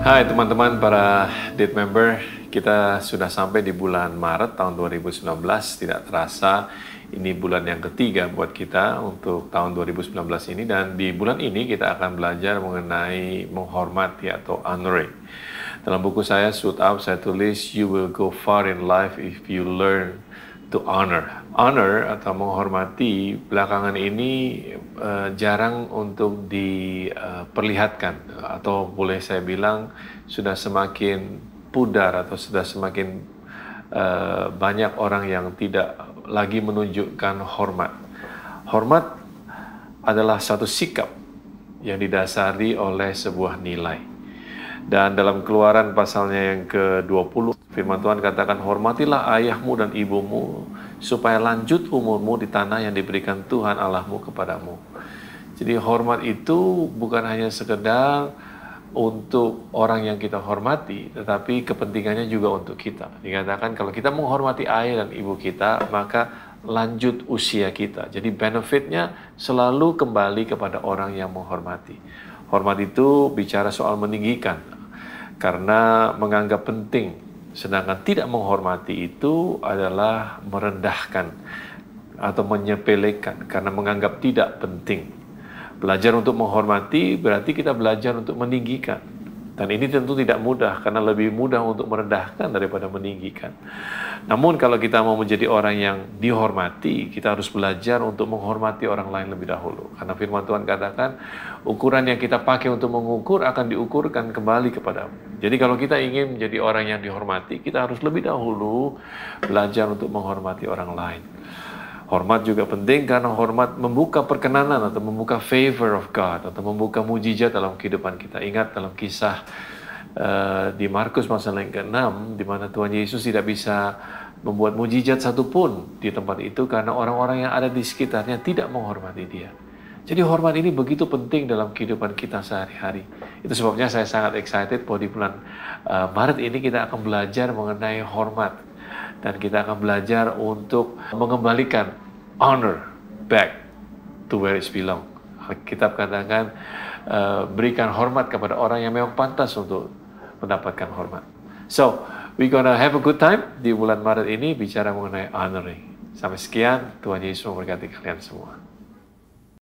Hai teman-teman para Date Member, kita sudah sampai di bulan Maret tahun 2019. Tidak terasa ini bulan yang ketiga buat kita untuk tahun 2019 ini, dan di bulan ini kita akan belajar mengenai menghormati atau honoring. Dalam buku saya, Suit Up, saya tulis, you will go far in life if you learn to honor. Honor atau menghormati belakangan ini jarang untuk diperlihatkan, atau boleh saya bilang sudah semakin pudar atau sudah semakin banyak orang yang tidak lagi menunjukkan hormat. Hormat adalah satu sikap yang didasari oleh sebuah nilai. Dan dalam Keluaran pasalnya yang ke-20, firman Tuhan katakan, hormatilah ayahmu dan ibumu, supaya lanjut umurmu di tanah yang diberikan Tuhan Allahmu kepadamu. Jadi hormat itu bukan hanya sekedar untuk orang yang kita hormati, tetapi kepentingannya juga untuk kita. Dikatakan kalau kita menghormati ayah dan ibu kita, maka lanjut usia kita. Jadi benefitnya selalu kembali kepada orang yang menghormati. Hormat itu bicara soal meninggikan, karena menganggap penting, sedangkan tidak menghormati itu adalah merendahkan atau menyepelekan karena menganggap tidak penting. Belajar untuk menghormati berarti kita belajar untuk meninggikan. Dan ini tentu tidak mudah, karena lebih mudah untuk merendahkan daripada meninggikan. Namun kalau kita mau menjadi orang yang dihormati, kita harus belajar untuk menghormati orang lain lebih dahulu. Karena firman Tuhan katakan, ukuran yang kita pakai untuk mengukur akan diukurkan kembali kepadamu. Jadi kalau kita ingin menjadi orang yang dihormati, kita harus lebih dahulu belajar untuk menghormati orang lain. Hormat juga penting karena hormat membuka perkenanan atau membuka favor of God atau membuka mujizat dalam kehidupan kita. Ingat dalam kisah di Markus pasal yang ke-6, di mana Tuhan Yesus tidak bisa membuat mujizat satupun di tempat itu karena orang-orang yang ada di sekitarnya tidak menghormati dia. Jadi hormat ini begitu penting dalam kehidupan kita sehari-hari. Itu sebabnya saya sangat excited bahwa di bulan Maret ini kita akan belajar mengenai hormat. Dan kita akan belajar untuk mengembalikan honor back to where it belong. Alkitab katakan, berikan hormat kepada orang yang memang pantas untuk mendapatkan hormat. So, we gonna have a good time di bulan Maret ini bicara mengenai honoring. Sampai sekian, Tuhan Yesus memberkati kalian semua.